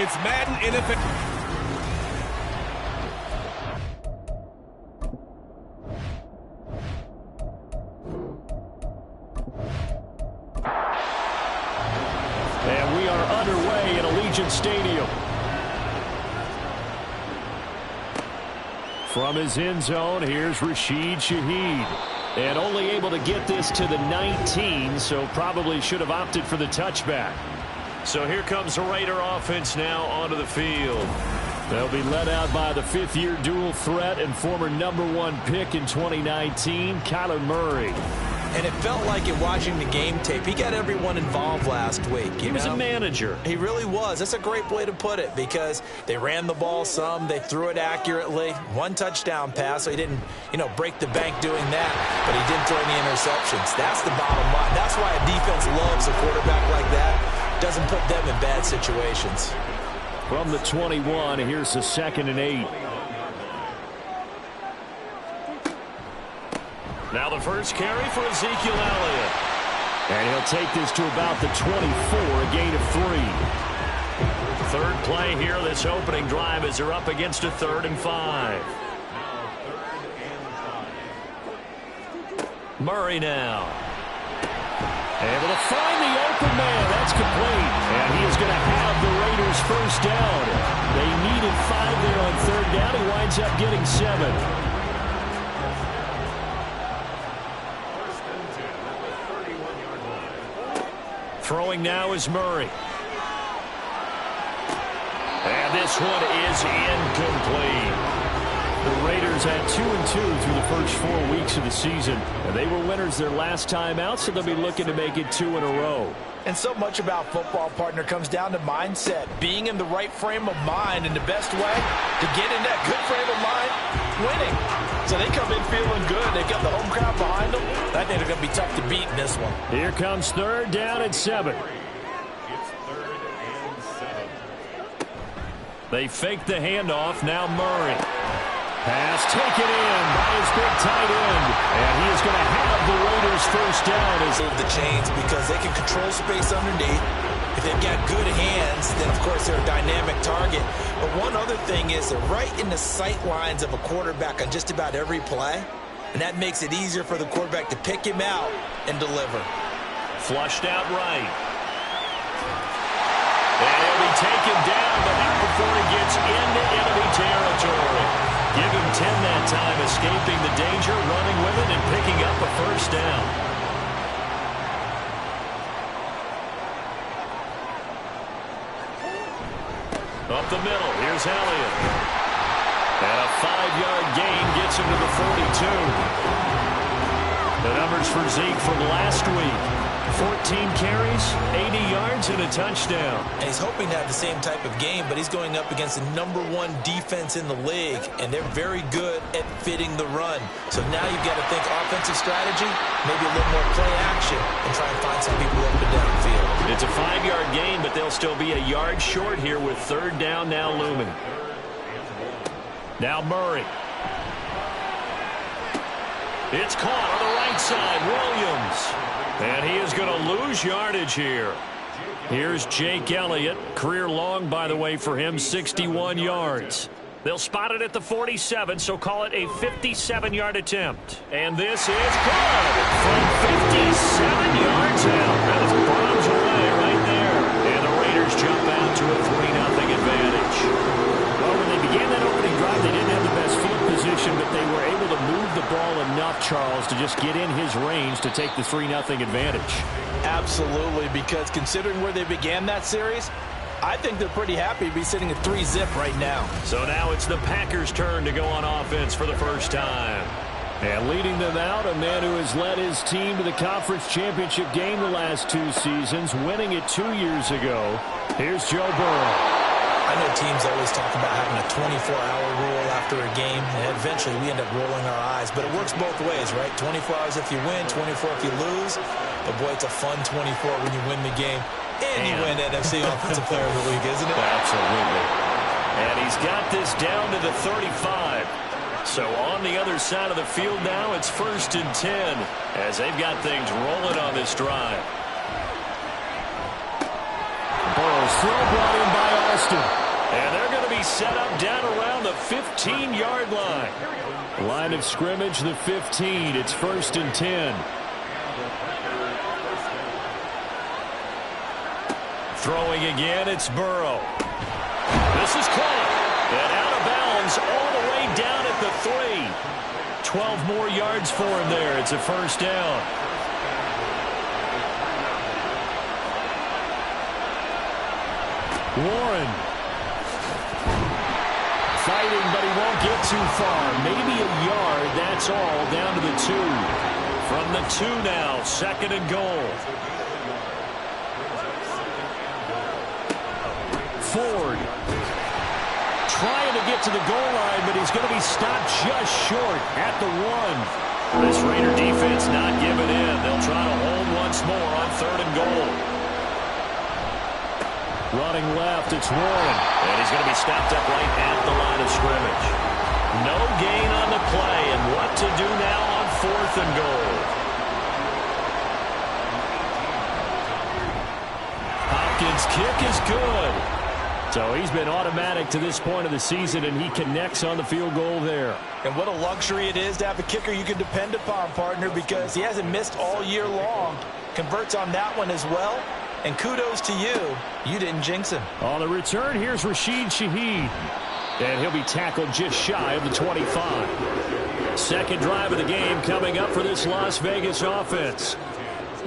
It's Madden NFL. And we are underway at Allegiant Stadium. From his end zone, here's Rashid Shaheed. And only able to get this to the 19, so probably should have opted for the touchback. So here comes the Raider offense now onto the field. They'll be led out by the fifth-year dual threat and former #1 pick in 2019, Kyler Murray. And it felt like it watching the game tape. He got everyone involved last week. He was a manager. He really was. That's a great way to put it because they ran the ball some. They threw it accurately. One touchdown pass, so he didn't, break the bank doing that, but he didn't throw any interceptions. That's the bottom line. That's why a defense loves a quarterback like that. Doesn't put them in bad situations. From the 21, here's the 2nd and 8. Now the first carry for Ezekiel Elliott. And he'll take this to about the 24, a gain of 3. Third play here, this opening drive as they're up against a 3rd and 5. Murray now. Able to find the open man. That's complete. And he is going to have the Raiders first down. They needed 5 there on 3rd down. He winds up getting 7. Throwing now is Murray. And this one is incomplete. The Raiders had 2-2 through the first 4 weeks of the season. And they were winners their last time out, so they'll be looking to make it 2 in a row. And so much about football, partner, comes down to mindset. Being in the right frame of mind, and the best way to get in that good frame of mind, winning. So they come in feeling good. They've got the home crowd behind them. I think they're going to be tough to beat in this one. Here comes 3rd down and 7. They fake the handoff. Now Murray. Pass taken in by his big tight end. And he is going to have the Raiders first down. Move the chains because they can control space underneath. If they've got good hands, then, of course, they're a dynamic target. But one other thing is they're right in the sight lines of a quarterback on just about every play. And that makes it easier for the quarterback to pick him out and deliver. Flushed out right. And he'll be taken down, but not before he gets into enemy territory. Give him 10 that time, escaping the danger, running with it, and picking up a first down. Up the middle, here's Elliott. And a 5-yard gain gets him to the 42. The numbers for Zeke from last week. 14 carries, 80 yards, and a touchdown. And he's hoping to have the same type of game, but he's going up against the #1 defense in the league, and they're very good at fitting the run. So now you've got to think offensive strategy, maybe a little more play action, and try and find some people up and down the field. It's a 5-yard gain, but they'll still be a yard short here with 3rd down now looming. Now Murray. It's caught on the right side, Williams. And he is going to lose yardage here. Here's Jake Elliott. Career long, by the way, for him, 61 yards. They'll spot it at the 47, so call it a 57-yard attempt. And this is good from 57 yards out. That is bombs away right there. And the Raiders jump out to a 3-0 advantage. Well, when they began that opening drive, they didn't have the best field position, but they were able to move the ball enough, Charles, to just get in his range to take the 3-0 advantage. Absolutely, because considering where they began that series, I think they're pretty happy to be sitting at 3-zip right now. So now it's the Packers' turn to go on offense for the first time. And leading them out, a man who has led his team to the conference championship game the last 2 seasons, winning it 2 years ago. Here's Joe Burrow. I know teams always talk about having a 24-hour rule after a game, and eventually we end up rolling our eyes. But it works both ways, right? 24 hours if you win, 24 if you lose. But, boy, it's a fun 24 when you win the game. And you win NFC Offensive Player of the Week, isn't it? Absolutely. And he's got this down to the 35. So on the other side of the field now, it's 1st and 10 as they've got things rolling on this drive. Burrow's throw brought in by Houston. And they're going to be set up down around the 15-yard line. Line of scrimmage, the 15. It's 1st and 10. Throwing again, it's Burrow. This is caught. And out of bounds all the way down at the 3. 12 more yards for him there. It's a 1st down. Warren. Fighting, but he won't get too far. Maybe a yard, that's all, down to the 2. From the 2 now, 2nd and goal. Ford. Trying to get to the goal line, but he's going to be stopped just short at the 1. This Raider defense not giving in. They'll try to hold once more on 3rd and goal. Running left, it's Warren. And he's going to be stopped up right at the line of scrimmage. No gain on the play, and what to do now on 4th and goal. Hopkins' kick is good. So he's been automatic to this point of the season, and he connects on the field goal there. And what a luxury it is to have a kicker you can depend upon, partner, because he hasn't missed all year long. Converts on that one as well. And kudos to you. You didn't jinx him. On the return, here's Rashid Shaheed. And he'll be tackled just shy of the 25. Second drive of the game coming up for this Las Vegas offense.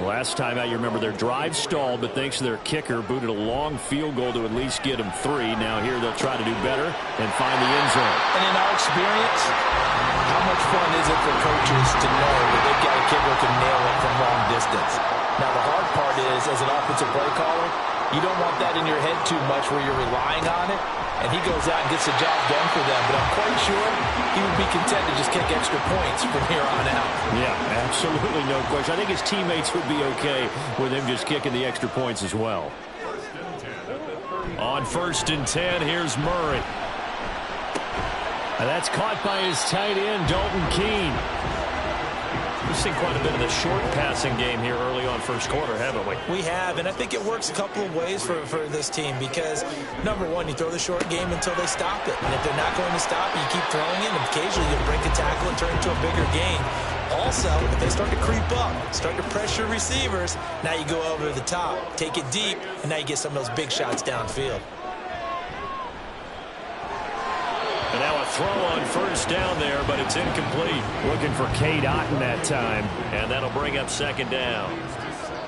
Last time out, you remember their drive stalled, but thanks to their kicker, booted a long field goal to at least get them 3. Now here they'll try to do better and find the end zone. And in our experience, how much fun is it for coaches to know that they've got a kicker who can nail it from long distance? Now, the hard part is, as an offensive play caller, you don't want that in your head too much where you're relying on it, and he goes out and gets the job done for them. But I'm quite sure he would be content to just kick extra points from here on out. Yeah, absolutely no question. I think his teammates would be okay with him just kicking the extra points as well. On 1st and 10, here's Murray. And that's caught by his tight end, Dalton Keene. We've seen quite a bit of the short passing game here early on first quarter, haven't we? We have, and I think it works a couple of ways for this team because, number one, you throw the short game until they stop it. And if they're not going to stop it, you keep throwing it, and occasionally you break a tackle and turn it into a bigger gain. Also, if they start to creep up, start to pressure receivers, now you go over the top, take it deep, and now you get some of those big shots downfield. And now a throw on 1st down there, but it's incomplete. Looking for Cade Otton that time, and that'll bring up 2nd down.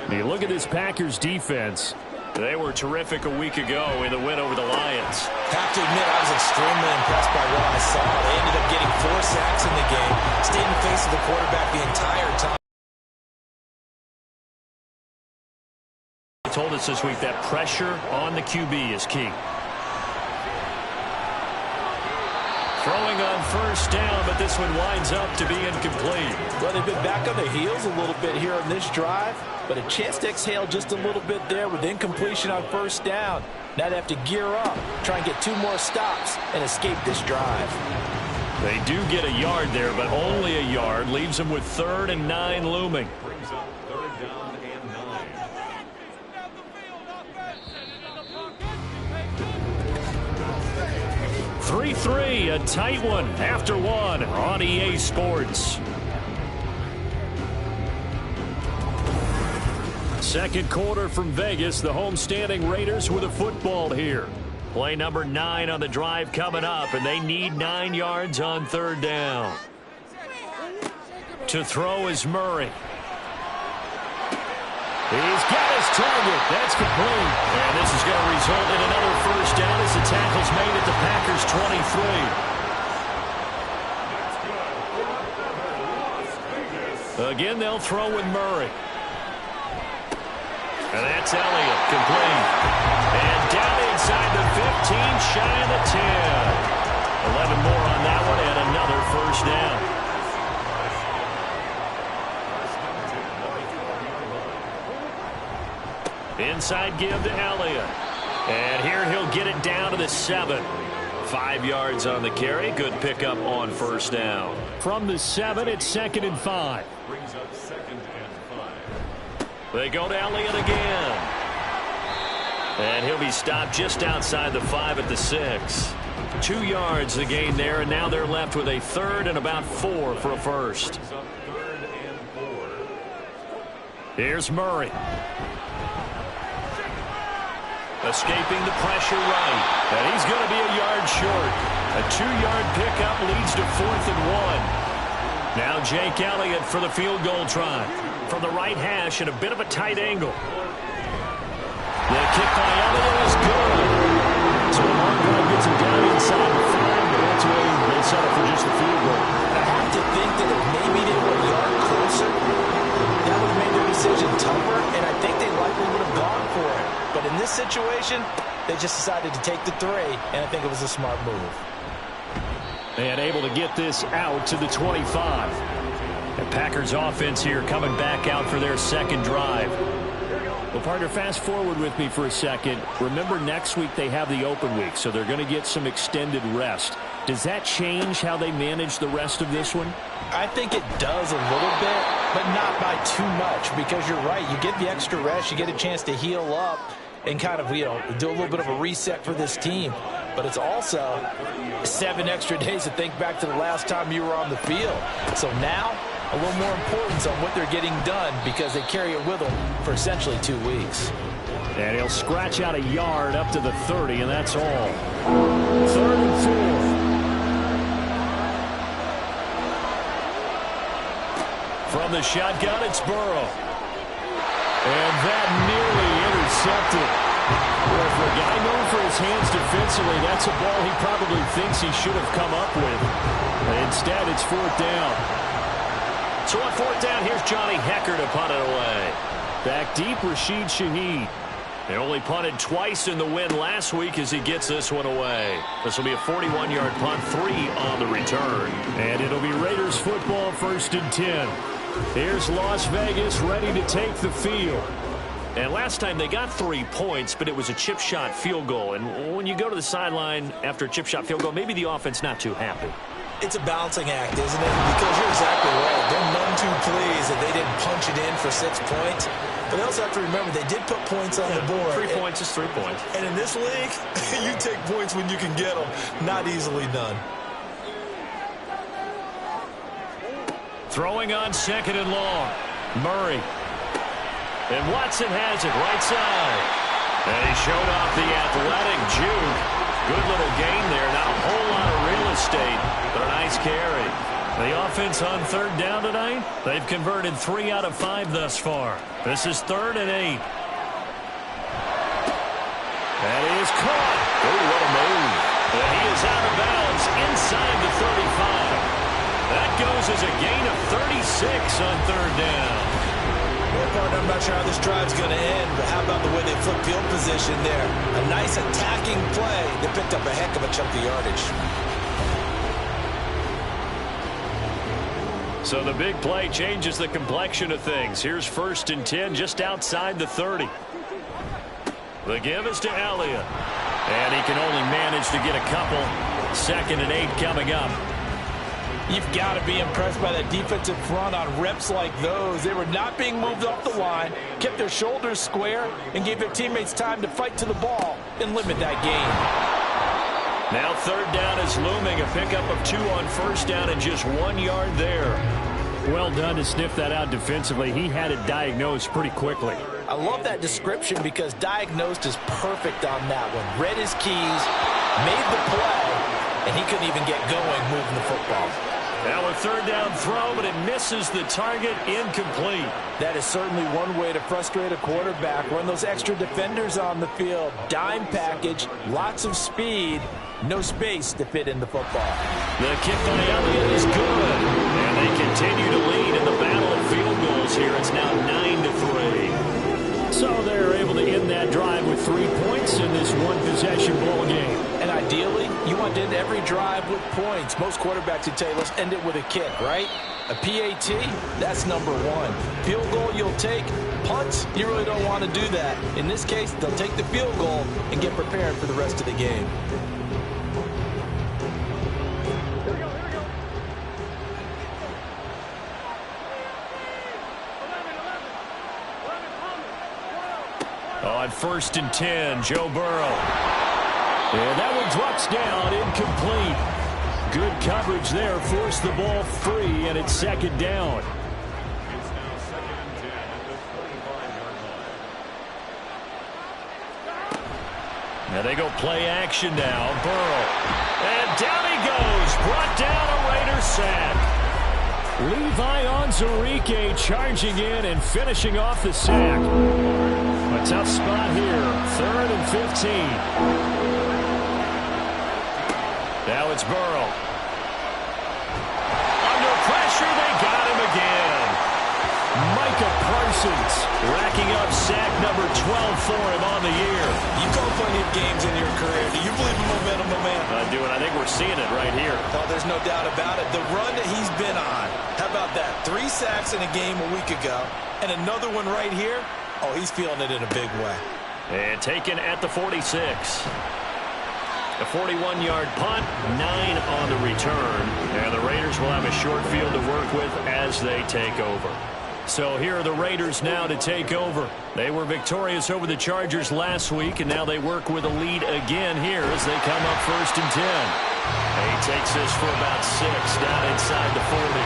You look at this Packers defense. They were terrific a week ago in the win over the Lions. Have to admit, I was extremely impressed by what I saw. They ended up getting 4 sacks in the game, stayed in the face of the quarterback the entire time. They told us this week that pressure on the QB is key. Throwing on 1st down, but this one winds up to be incomplete. Well, they've been back on their heels a little bit here on this drive, but a chance to exhale just a little bit there with incompletion on 1st down. Now they have to gear up, try and get 2 more stops, and escape this drive. They do get a yard there, but only a yard. Leaves them with 3rd and 9 looming. 3-3, a tight one after 1 on EA Sports. Second quarter from Vegas, the homestanding Raiders with a football here. Play number 9 on the drive coming up, and they need 9 yards on 3rd down. To throw is Murray. He's got his target. That's complete. And this is going to result in another 1st down as the tackle's made at the Packers' 23. Again, they'll throw with Murray. And that's Elliott, complete. And down inside the 15, shy of the 10. 11 more on that one and another 1st down. Inside give to Elliott. And here he'll get it down to the 7. 5 yards on the carry. Good pickup on 1st down. From the 7, it's 2nd and 5. They go to Elliott again. And he'll be stopped just outside the 5 at the 6. 2 yards the gain there, and now they're left with a 3rd and about 4 for a first. Here's Murray. Escaping the pressure right. And he's going to be a yard short. A 2-yard pickup leads to 4th and 1. Now Jake Elliott for the field goal try. From the right hash at a bit of a tight angle. The kick by Elliott is good. So the long drive gets him down inside the 5, but ultimately they settle for just a field goal. I have to think that if maybe they were a yard closer, that would have made their decision tougher, and I think they likely would have gone for it. But in this situation, they just decided to take the 3, and I think it was a smart move. And able to get this out to the 25. The Packers offense here coming back out for their second drive. Well, partner, fast forward with me for a second. Remember, next week they have the open week, so they're going to get some extended rest. Does that change how they manage the rest of this one? I think it does a little bit, but not by too much, because you're right. You get the extra rest, you get a chance to heal up and kind of, do a little bit of a reset for this team. But it's also 7 extra days to think back to the last time you were on the field. So now, a little more importance on what they're getting done because they carry it with them for essentially 2 weeks. And he'll scratch out a yard up to the 30, and that's all. 3rd and 4. From the shotgun, it's Burrow. And that nearly intercepted. Well, for a guy known for his hands defensively, that's a ball he probably thinks he should have come up with. Instead, it's 4th down. So on 4th down, here's Johnny Hekker to punt it away. Back deep, Rashid Shaheed. They only punted twice in the win last week as he gets this one away. This will be a 41-yard punt, 3 on the return. And it'll be Raiders football, 1st and 10. Here's Las Vegas ready to take the field. And last time they got 3 points, but it was a chip shot field goal. And when you go to the sideline after a chip shot field goal, maybe the offense not too happy. It's a balancing act, isn't it? Because you're exactly right. They're none too pleased that they didn't punch it in for 6 points. But they also have to remember they did put points on the board. 3 points is 3 points. And in this league, you take points when you can get them. Not easily done. Throwing on 2nd and long. Murray. And Watson has it right side. And he showed off the athletic juke. Good little gain there. Not a whole lot of real estate, but a nice carry. The offense on 3rd down tonight, they've converted 3 out of 5 thus far. This is 3rd and 8. That is caught. Oh, what a move. And he is out of bounds inside the 35. That goes as a gain of 36 on 3rd down. Well, partner, I'm not sure how this drive's going to end, but how about the way they flip field position there? A nice attacking play that picked up a heck of a chunk of yardage. So the big play changes the complexion of things. Here's 1st and 10 just outside the 30. The give is to Elliott. And he can only manage to get a couple. 2nd and 8 coming up. You've got to be impressed by that defensive front on reps like those. They were not being moved off the line, kept their shoulders square, and gave their teammates time to fight to the ball and limit that gain. Now 3rd down is looming. A pickup of 2 on 1st down and just 1 yard there. Well done to sniff that out defensively. He had it diagnosed pretty quickly. I love that description because diagnosed is perfect on that one. Read his keys, made the play, and he couldn't even get going moving the football. Now a 3rd down throw, but it misses the target, incomplete. That is certainly one way to frustrate a quarterback. Run those extra defenders on the field. Dime package, lots of speed, no space to fit in the football. The kick by Elliott is good. And they continue to lead in the battle of field goals here. It's now 9-3. So they're able to end that drive with 3 points in this one-possession ball game. And ideally, you want to end every drive with points. Most quarterbacks would tell you, let's end it with a kick, right? A PAT, that's number 1. Field goal you'll take. Punts, you really don't want to do that. In this case, they'll take the field goal and get prepared for the rest of the game. On 1st and 10, Joe Burrow. And that one drops down, incomplete. Good coverage there, forced the ball free, and it's 2nd down. Now they go play action now. Burrow. And down he goes. Brought down a Raider sack. Levi Onwuzurike charging in and finishing off the sack. A tough spot here. 3rd and 15. Now it's Burrow. Under pressure, they got him again. Micah Parsons racking up sack number 12 for him on the year. You call plenty of games in your career. Do you believe in momentum, my man? I do, and I think we're seeing it right here. Oh, there's no doubt about it. The run that he's been on. How about that? 3 sacks in a game a week ago, and another one right here. Oh, he's feeling it in a big way. And taken at the 46. A 41-yard punt, 9 on the return. And the Raiders will have a short field to work with as they take over. So here are the Raiders now to take over. They were victorious over the Chargers last week, and now they work with a lead again here as they come up 1st and 10. And he takes this for about 6 down inside the 40.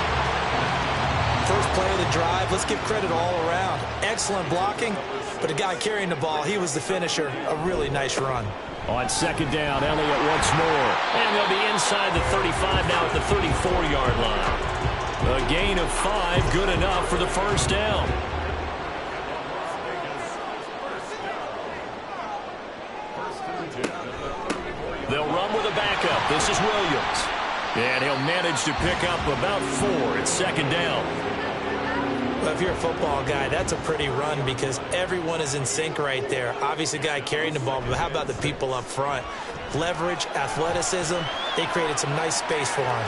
First play of the drive, let's give credit all around. Excellent blocking, but the guy carrying the ball, he was the finisher. A really nice run. On 2nd down, Elliott once more. And they'll be inside the 35 now at the 34-yard line. A gain of 5, good enough for the 1st down. They'll run with a backup. This is Williams. And he'll manage to pick up about 4. It's 2nd down. Well, if you're a football guy, that's a pretty run because everyone is in sync right there. Obviously, the guy carrying the ball, but how about the people up front? Leverage, athleticism, they created some nice space for him.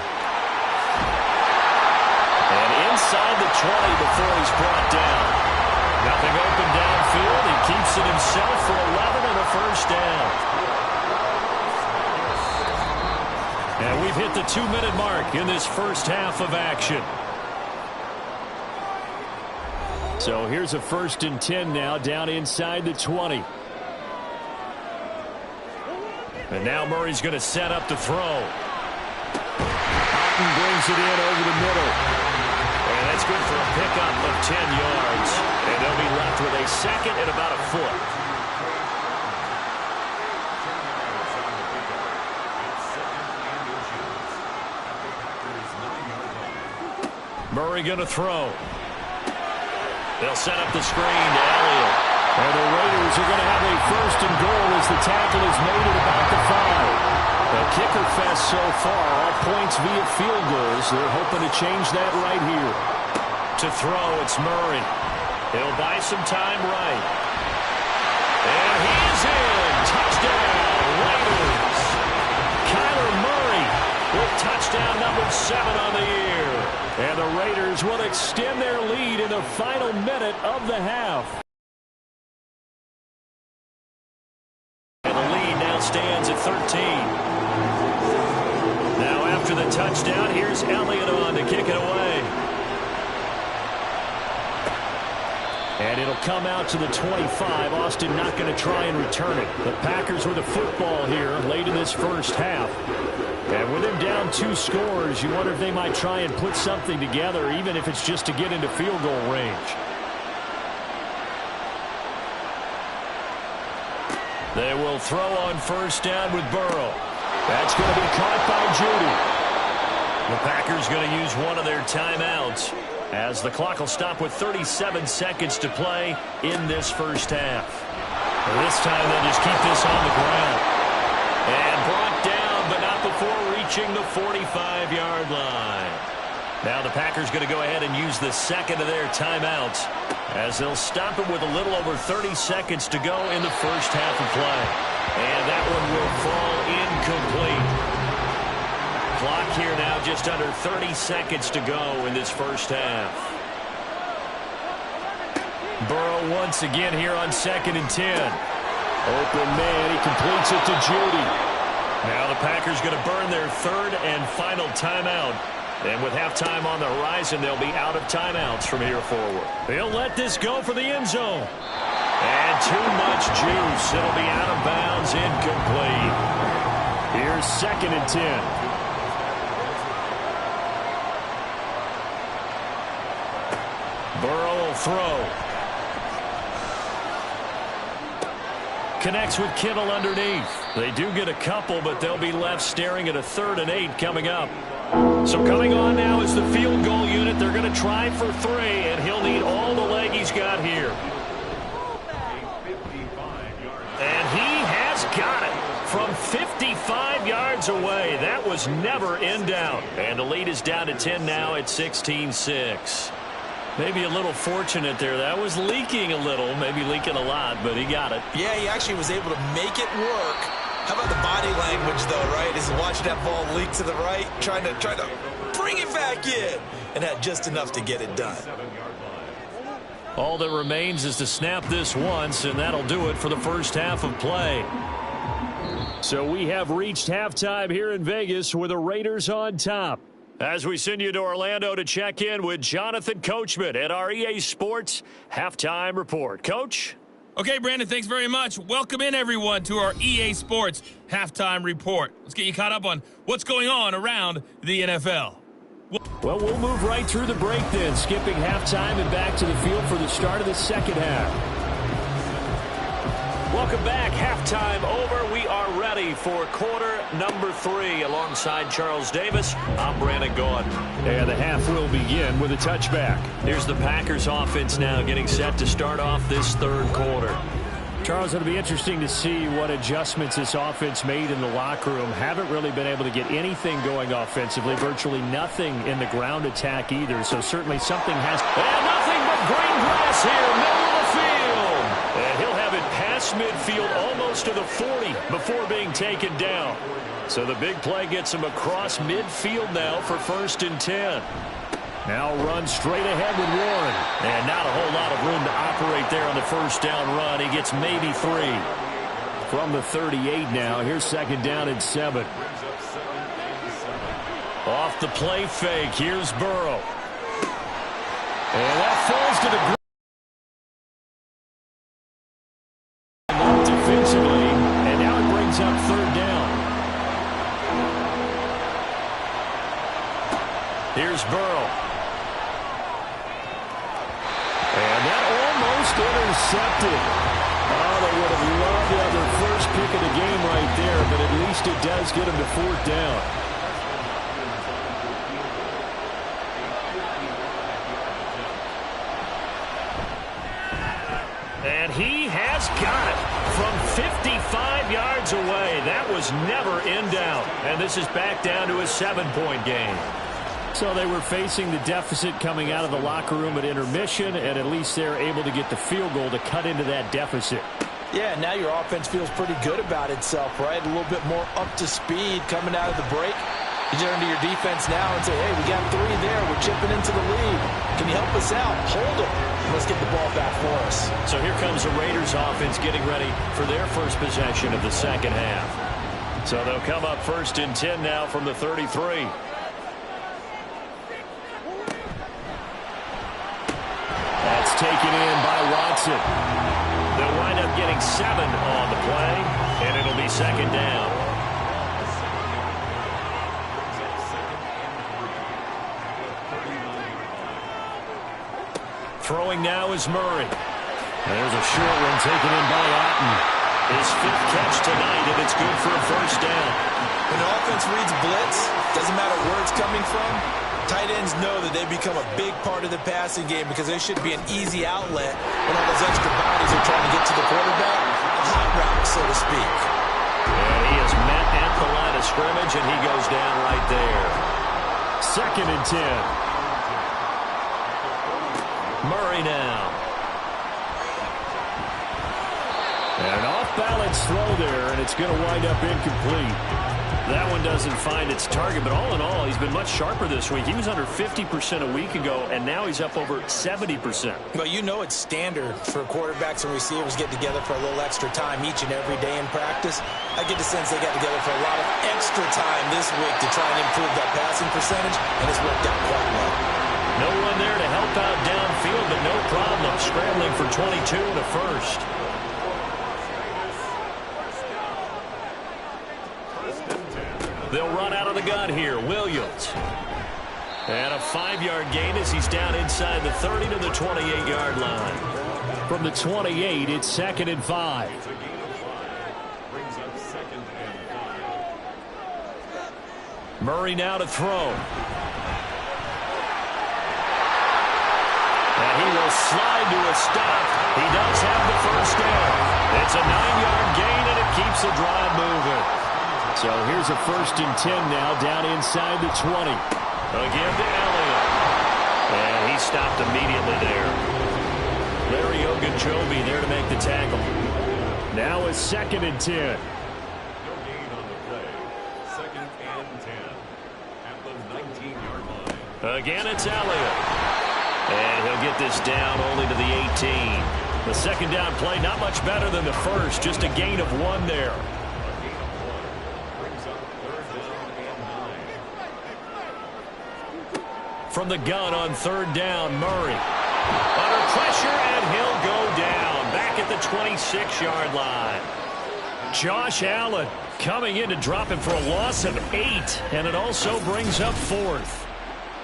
And inside the 20 before he's brought down. Nothing open downfield. He keeps it himself for 11 and a 1st down. And we've hit the 2-minute mark in this first half of action. So here's a 1st and 10 now down inside the 20. And now Murray's going to set up the throw. Houghton brings it in over the middle. And that's good for a pickup of 10 yards. And they'll be left with a 2nd and about a foot. Murray going to throw. They'll set up the screen to Elliott. And the Raiders are going to have a 1st and goal as the tackle is made at about the 5. A kicker fest so far. All points via field goals. They're hoping to change that right here. To throw, it's Murray. He'll buy some time right. And he is in. Touchdown, Raiders. Kyler Murray with touchdown number 7 on the year. And the Raiders will extend their lead in the final minute of the half. And the lead now stands at 13. Now after the touchdown, here's Elliott on to kick it away. And it'll come out to the 25. Austin not going to try and return it. The Packers with the football here late in this first half. And with them down 2 scores, you wonder if they might try and put something together, even if it's just to get into field goal range. They will throw on 1st down with Burrow. That's going to be caught by Jeudy. The Packers going to use one of their timeouts as the clock will stop with 37 seconds to play in this first half. And this time they'll just keep this on the ground. And brought down, but not before reaching the 45-yard line. Now the Packers going to go ahead and use the 2nd of their timeouts as they'll stop it with a little over 30 seconds to go in the first half of play. And that one will fall incomplete. Clock here now just under 30 seconds to go in this first half. Burrow once again here on 2nd and 10. Open man, he completes it to Jeudy. Now the Packers going to burn their 3rd and final timeout. And with halftime on the horizon, they'll be out of timeouts from here forward. They'll let this go for the end zone. And too much juice. It'll be out of bounds, incomplete. Here's 2nd and 10. Burrow will throw. Connects with Kittle underneath. They do get a couple, but they'll be left staring at a 3rd and 8 coming up. So coming on now is the field goal unit. They're going to try for 3, and he'll need all the leg he's got here. And he has got it from 55 yards away. That was never in doubt. And the lead is down to 10 now at 16-6. Maybe a little fortunate there. That was leaking a little, maybe leaking a lot, but he got it. Yeah, he actually was able to make it work. How about the body language, though, right? As watching that ball leak to the right, trying to bring it back in, and had just enough to get it done. All that remains is to snap this once, and that'll do it for the first half of play. So we have reached halftime here in Vegas with the Raiders on top. As we send you to Orlando to check in with Jonathan Coachman at our EA Sports Halftime Report. Coach? Okay, Brandon, thanks very much. Welcome in, everyone, to our EA Sports Halftime Report. Let's get you caught up on what's going on around the NFL. Well, we'll move right through the break then, skipping halftime and back to the field for the start of the second half. Welcome back. Halftime over. We are ready for quarter number 3. Alongside Charles Davis, I'm Brandon Gaudin. And the half will begin with a touchback. Here's the Packers offense now getting set to start off this third quarter. Charles, it'll be interesting to see what adjustments this offense made in the locker room. Haven't really been able to get anything going offensively. Virtually nothing in the ground attack either. So certainly something has... And nothing but green grass here, middle of the field. And he'll have it past midfield almost to the 40 before being taken down. So the big play gets him across midfield now for 1st and 10. Now run straight ahead with Warren. And not a whole lot of room to operate there on the first down run. He gets maybe 3. From the 38 now, here's 2nd down and 7. Off the play fake, here's Burrow. And that falls to the ground. Defensively, and now it brings up 3rd down. Here's Burrow. And that almost intercepted. Oh, they would have loved to have their first pick of the game right there, but at least it does get them to 4th down. And he has got it from 55 yards away. That was never in doubt. And this is back down to a 7-point game. So they were facing the deficit coming out of the locker room at intermission, and at least they're able to get the field goal to cut into that deficit. Yeah, now your offense feels pretty good about itself, right? A little bit more up to speed coming out of the break. You turn to your defense now and say, hey, we got 3 there. We're chipping into the lead. Can you help us out? Hold them. Let's get the ball back for us. So here comes the Raiders offense getting ready for their first possession of the second half. So they'll come up 1st and 10 now from the 33. That's taken in by Watson. They'll wind up getting 7 on the play, and it'll be 2nd down. Throwing now is Murray. There's a short one taken in by Otten. His 5th catch tonight, and it's good for a 1st down. When the offense reads blitz, doesn't matter where it's coming from, tight ends know that they become a big part of the passing game because there should be an easy outlet when all those extra bodies are trying to get to the quarterback. A hot route, so to speak. And he is met at the line of scrimmage, and he goes down right there. 2nd and 10. Murray now. And an off-balance throw there, and it's going to wind up incomplete. That one doesn't find its target, but all in all, he's been much sharper this week. He was under 50% a week ago, and now he's up over 70%. Well, you know it's standard for quarterbacks and receivers get together for a little extra time each and every day in practice. I get the sense they got together for a lot of extra time this week to try and improve that passing percentage, and it's worked out quite well. No one there to help out downfield. field, but no problem. Scrambling for 22 in the first. They'll run out of the gun here. Williams. And a 5-yard gain as he's down inside the 30 to the 28-yard line. From the 28, it's 2nd and 5. Murray now to throw. And he will slide to a stop. He does have the first down. It's a 9-yard gain, and it keeps the drive moving. So here's a 1st and 10 now, down inside the 20. Again to Elliott. And he stopped immediately there. Larry Ogunjobi there to make the tackle. Now it's 2nd and 10. Again, it's Elliott. And he'll get this down only to the 18. The 2nd down play, not much better than the first, just a gain of 1 there. From the gun on 3rd down, Murray. Under pressure, and he'll go down. Back at the 26-yard line. Josh Allen coming in to drop him for a loss of 8. And it also brings up 4th.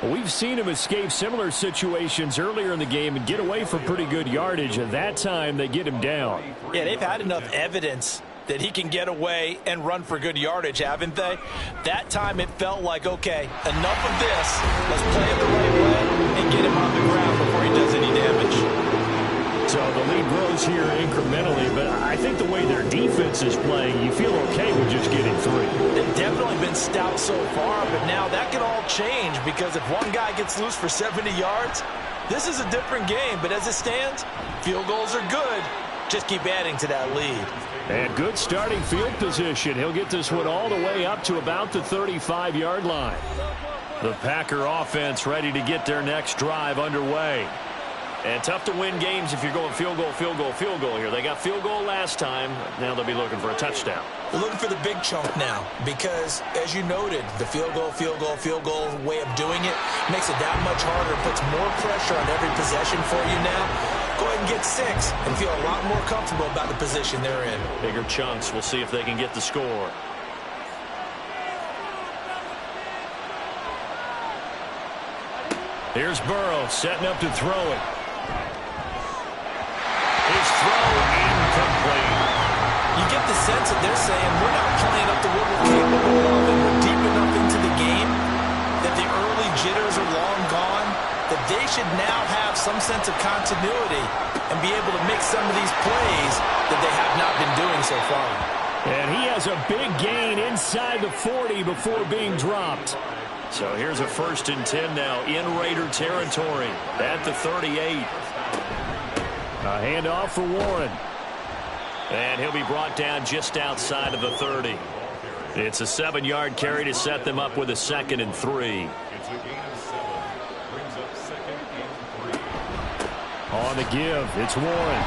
We've seen him escape similar situations earlier in the game and get away for pretty good yardage. At that time, they get him down. Yeah, they've had enough evidence that he can get away and run for good yardage, haven't they? That time it felt like, okay, enough of this. Let's play it the right way and get him on the ground before he does any damage. So the lead grows here incrementally, but I think the way their defense is playing, you feel okay with just getting 3. They've definitely been stout so far, but now that can all change because if one guy gets loose for 70 yards, this is a different game. But as it stands, field goals are good. Just keep adding to that lead. And good starting field position. He'll get this one all the way up to about the 35-yard line. The Packer offense ready to get their next drive underway. And tough to win games if you're going field goal, field goal, field goal here. They got field goal last time. Now they'll be looking for a touchdown. They're looking for the big chunk now because, as you noted, the field goal way of doing it makes it that much harder. Puts more pressure on every possession for you now. Go ahead and get 6 and feel a lot more comfortable about the position they're in. Bigger chunks. We'll see if they can get the score. Here's Burrow setting up to throw it. His throw incomplete. You get the sense that they're saying we're not playing up to what we're capable of, and we're deep enough into the game that the early jitters are long gone, that they should now have some sense of continuity and be able to make some of these plays that they have not been doing so far. And he has a big gain inside the 40 before being dropped. So here's a 1st and 10 now in Raider territory at the 38. A handoff for Warren. And he'll be brought down just outside of the 30. It's a 7-yard carry to set them up with a 2nd and 3. On the give, it's Warren.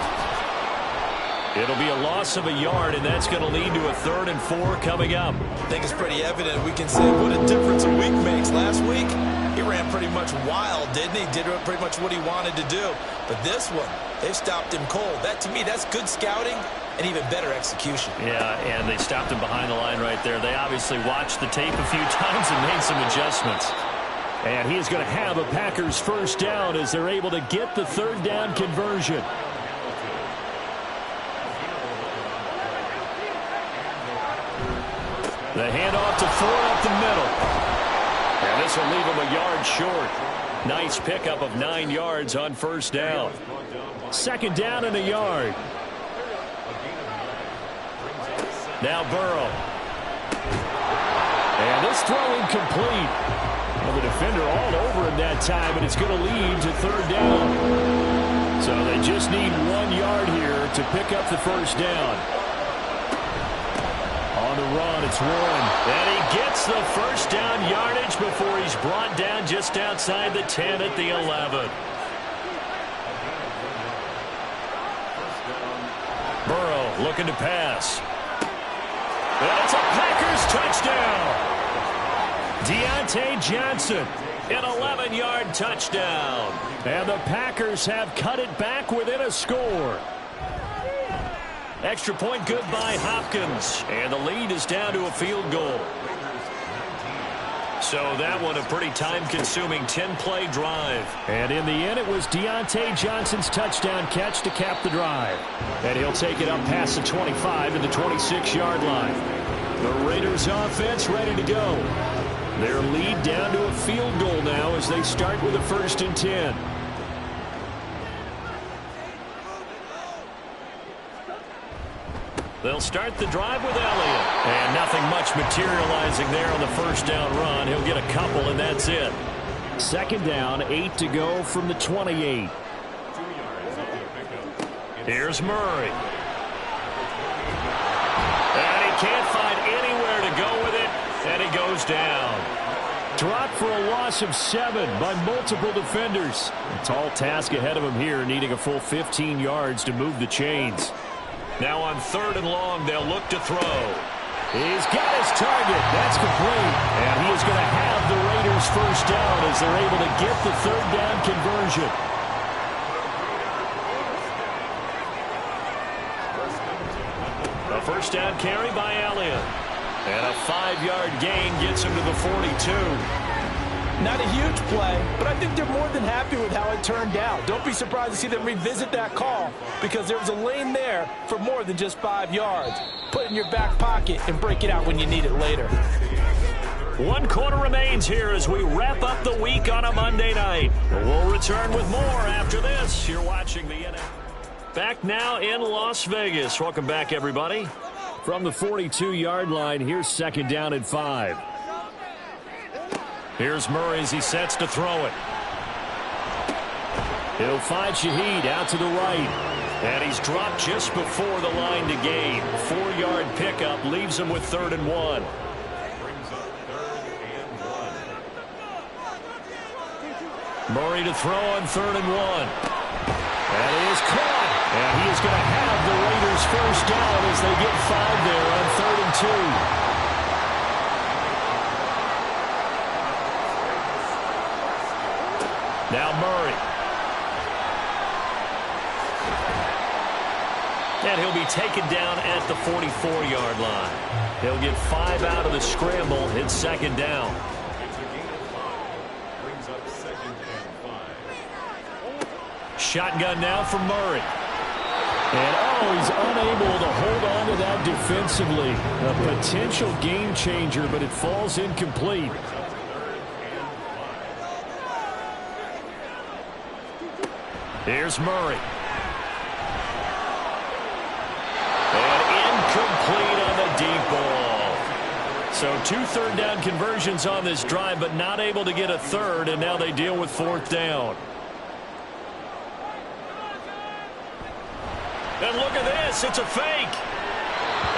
It'll be a loss of a yard, and that's going to lead to a 3rd and 4 coming up. I think it's pretty evident. We can say what a difference a week makes. Last week, he ran pretty much wild, didn't he? Did pretty much what he wanted to do. But this one, they've stopped him cold. That, to me, that's good scouting and even better execution. Yeah, and they stopped him behind the line right there. They obviously watched the tape a few times and made some adjustments. And he is going to have a Packers 1st down as they're able to get the 3rd down conversion. The handoff to Ford up the middle. And this will leave him a yard short. Nice pickup of 9 yards on 1st down. 2nd down and a yard. Now Burrow. And this throw incomplete. Well, the defender all over him that time, but it's going to lead to 3rd down. So they just need 1 yard here to pick up the 1st down. On the run, it's Warren. And he gets the 1st down yardage before he's brought down just outside the 10 at the 11. Burrow looking to pass. And it's a Packers touchdown. Deontay Johnson An 11-yard touchdown. And the Packers have cut it back within a score. Extra point good by Hopkins. And the lead is down to a field goal. So that one a pretty time-consuming 10-play drive. And in the end, it was Deontay Johnson's touchdown catch to cap the drive. And he'll take it up past the 25 to the 26-yard line. The Raiders offense ready to go. Their lead down to a field goal now as they start with a 1st and 10. They'll start the drive with Elliott. And nothing much materializing there on the first down run. He'll get a couple, and that's it. 2nd down, 8 to go from the 28. Here's Murray. And he can't find anywhere to go with it, and he goes down. Dropped for a loss of 7 by multiple defenders. A tall task ahead of him here, needing a full 15 yards to move the chains. Now on 3rd and long, they'll look to throw. He's got his target. That's complete. And he is going to have the Raiders first down as they're able to get the 3rd down conversion. A first down carry by Elliott. And a 5-yard gain gets him to the 42. Not a huge play, but I think they're more than happy with how it turned out. Don't be surprised to see them revisit that call because there was a lane there for more than just 5 yards. Put it in your back pocket and break it out when you need it later. 1 quarter remains here as we wrap up the week on a Monday night. We'll return with more after this. You're watching the NFL. Back now in Las Vegas. Welcome back, everybody. From the 42-yard line, here's 2nd down and 5. Here's Murray as he sets to throw it. He'll find Shaheed out to the right. And he's dropped just before the line to gain. 4-yard pickup leaves him with 3rd and 1. Murray to throw on 3rd and 1. And he is caught. And he is going to have the Raiders first down as they get 5 there on 3rd and 2. Now Murray. And he'll be taken down at the 44-yard line. He'll get 5 out of the scramble. It's 2nd down. Shotgun now from Murray. And, he's unable to hold on to that defensively. A potential game changer, but it falls incomplete. Here's Murray. And incomplete on the deep ball. So 2 3rd down conversions on this drive, but not able to get a 3rd, and now they deal with 4th down. And look at this. It's a fake.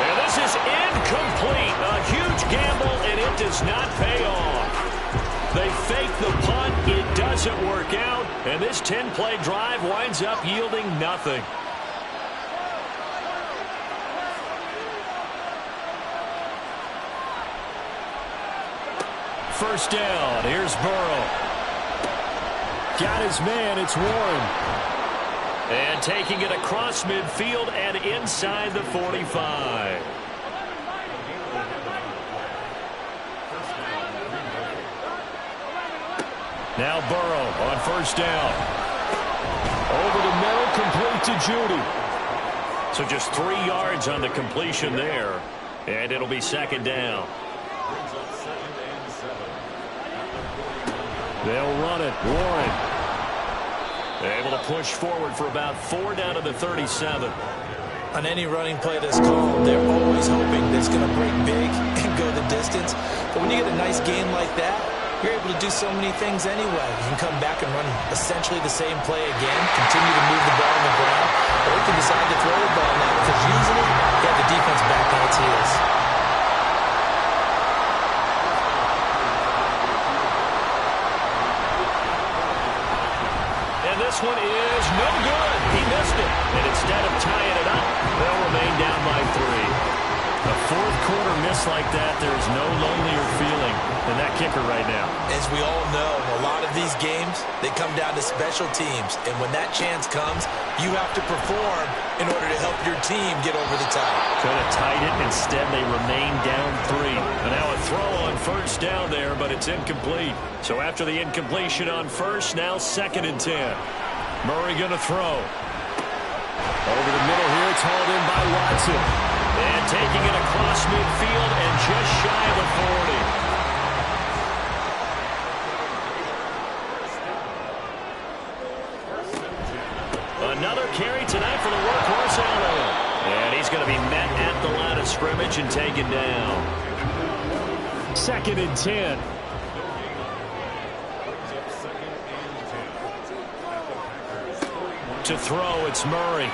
And this is incomplete. A huge gamble, and it does not pay off. They fake the punt. It doesn't work out. And this 10-play drive winds up yielding nothing. First down. Here's Burrow. Got his man. It's Warren. And taking it across midfield and inside the 45. Now Burrow on first down. Over the middle, complete to Judy. So just 3 yards on the completion there. And it'll be 2nd down. They'll run it. Warren. Able to push forward for about 4 down to the 37. On any running play that's called, they're always hoping that it's going to break big and go the distance. But when you get a nice game like that, you're able to do so many things anyway. You can come back and run essentially the same play again, continue to move the ball on the ground, or you can decide to throw the ball now because usually you have the defense back on its heels. And this one is no good. He missed it. And instead of tying it up, they'll remain down by 3. A fourth quarter miss like that, there's no lonelier feeling than that kicker right now. As we all know, a lot of these games, they come down to special teams. And when that chance comes, you have to perform in order to help your team get over the top. Could have tied it. Instead, they remain down 3. And now a throw on first down there, but it's incomplete. So after the incompletion on first, now 2nd and 10. Murray going to throw. Over the middle here, it's hauled in by Watson. And taking it across midfield and just shy of the 40. Another carry tonight for the workhorse Elliott. And he's going to be met at the line of scrimmage and taken down. 2nd and 10. To throw, it's Murray.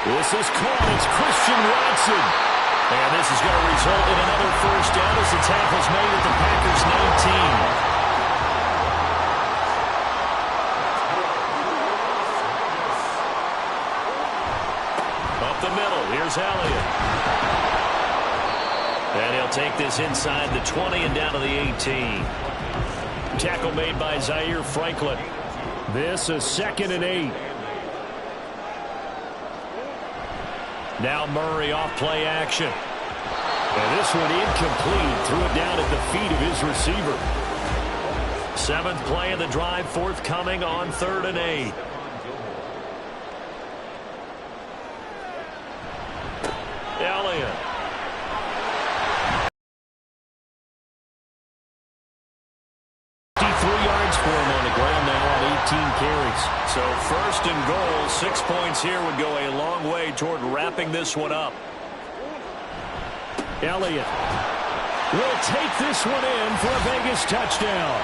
This is caught. It's Christian Watson. And this is going to result in another first down as the tackle's made at the Packers' 19. Up the middle, here's Elliott. And he'll take this inside the 20 and down to the 18. Tackle made by Zaire Franklin. This is 2nd and 8. Now Murray off play action. And this one incomplete. Threw it down at the feet of his receiver. 7th play of the drive, forthcoming on 3rd and 8. Elliott. For him on the ground now on 18 carries. So 1st and goal, 6 points here would go a long way toward wrapping this one up. Elliott will take this one in for a Vegas touchdown.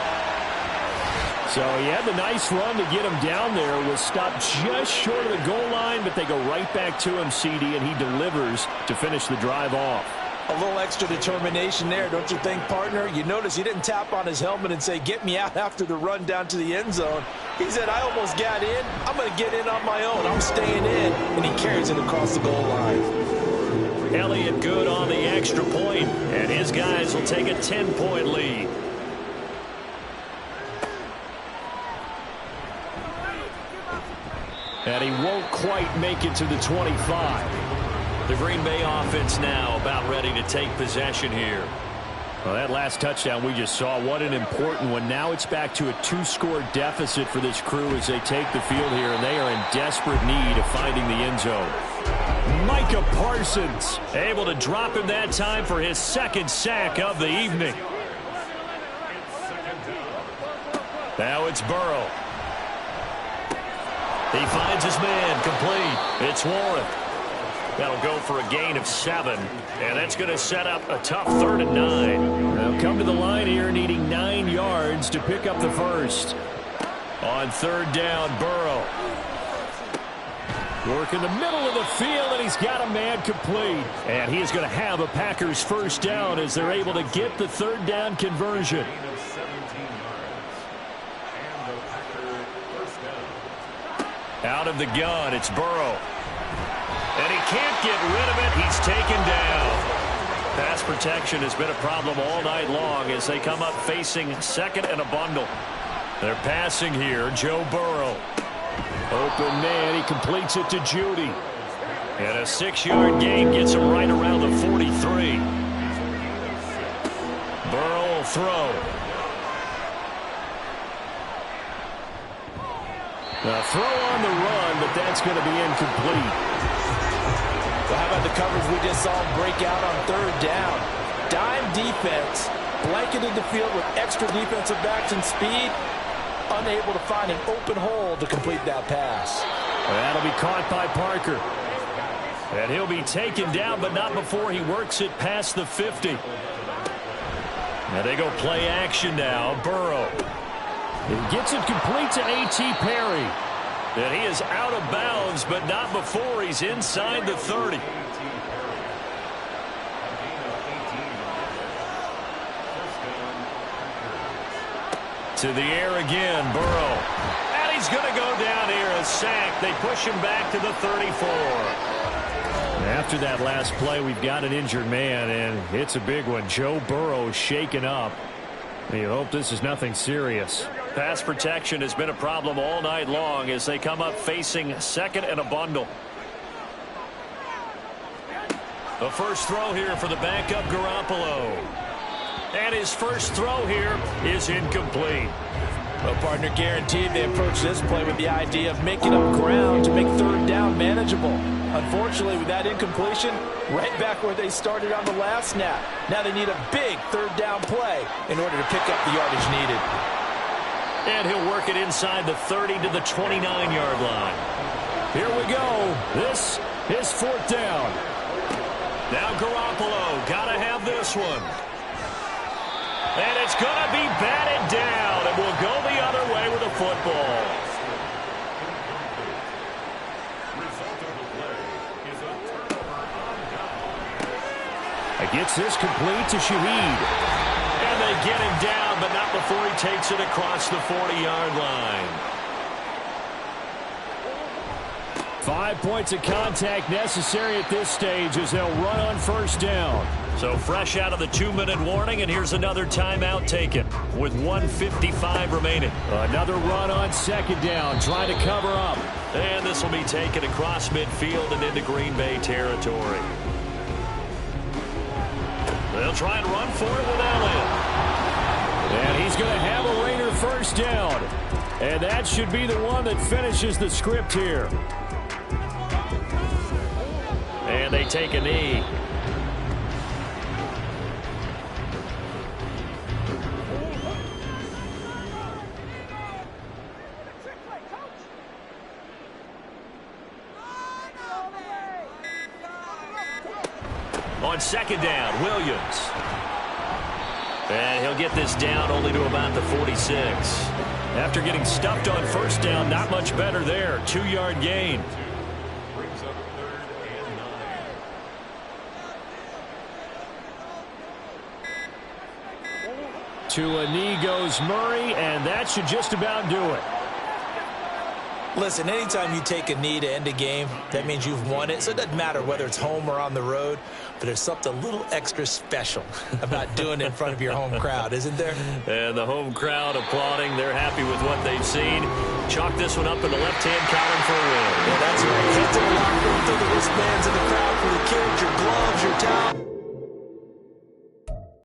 So he had the nice run to get him down there. Was stopped just short of the goal line, but they go right back to him, CD, and he delivers to finish the drive off. A little extra determination there, don't you think, partner? You notice he didn't tap on his helmet and say, get me out after the run down to the end zone. He said, I almost got in. I'm going to get in on my own. I'm staying in. And he carries it across the goal line. Elliott good on the extra point, and his guys will take a 10-point lead. And he won't quite make it to the 25. The Green Bay offense now about ready to take possession here. Well, that last touchdown we just saw, what an important one. Now it's back to a 2-score deficit for this crew as they take the field here, and they are in desperate need of finding the end zone. Micah Parsons able to drop him that time for his 2nd sack of the evening. Now it's Burrow. He finds his man, complete. It's Warren. That'll go for a gain of 7, and that's going to set up a tough 3rd and 9. They'll come to the line here needing 9 yards to pick up the first. On 3rd down, Burrow. Work in the middle of the field, and he's got a man complete. And he is going to have a Packers first down as they're able to get the 3rd down conversion. Out of the gun, it's Burrow. And he can't get rid of it. He's taken down. Pass protection has been a problem all night long as they come up facing 2nd and a bundle. They're passing here. Joe Burrow. Open man. He completes it to Judy. And a 6-yard gain gets him right around the 43. Burrow will throw. A throw on the run, but that's going to be incomplete. Well, how about the coverage we just saw break out on 3rd down? Dime defense, blanketed the field with extra defensive backs and speed, unable to find an open hole to complete that pass. That'll be caught by Parker. And he'll be taken down, but not before he works it past the 50. Now they go play action now. Burrow. He gets it complete to A.T. Perry. And he is out of bounds, but not before he's inside the 30. To the air again, Burrow. And he's going to go down here, a sack. They push him back to the 34. After that last play, we've got an injured man, and it's a big one. Joe Burrow shaken up. You hope this is nothing serious. Pass protection has been a problem all night long as they come up facing second and a bundle. The first throw here for the backup Garoppolo. And his first throw here is incomplete. Well, partner, guaranteed they approach this play with the idea of making up ground to make third down manageable. Unfortunately, with that incompletion, right back where they started on the last snap. Now they need a big third down play in order to pick up the yardage needed. And he'll work it inside the 30 to the 29-yard line. Here we go. This is fourth down. Now Garoppolo, gotta have this one. And it's gonna be batted down, and we'll go the other way with the football. Gets this complete to Shaheed. And they get him down, but not before he takes it across the 40-yard line. 5 points of contact necessary at this stage as they'll run on first down. So fresh out of the 2-minute warning, and here's another timeout taken with 1:55 remaining. Another run on second down, trying to cover up. And this will be taken across midfield and into Green Bay territory. They'll try and run for it with Elliott. And he's going to have a Raider first down. And that should be the one that finishes the script here. And they take a knee. On second down, Williams. And he'll get this down only to about the 46. After getting stuffed on first down, not much better there. 2-yard gain. To a knee goes Murray, and that should just about do it. Listen, anytime you take a knee to end a game, that means you've won it. So it doesn't matter whether it's home or on the road, but there's something a little extra special about doing it in front of your home crowd, isn't there? And the home crowd applauding. They're happy with what they've seen. Chalk this one up in the left-hand column for a win. Yeah, that's right. Head to the locker room, throw the wristbands in the crowd for the kids, your gloves, your towel.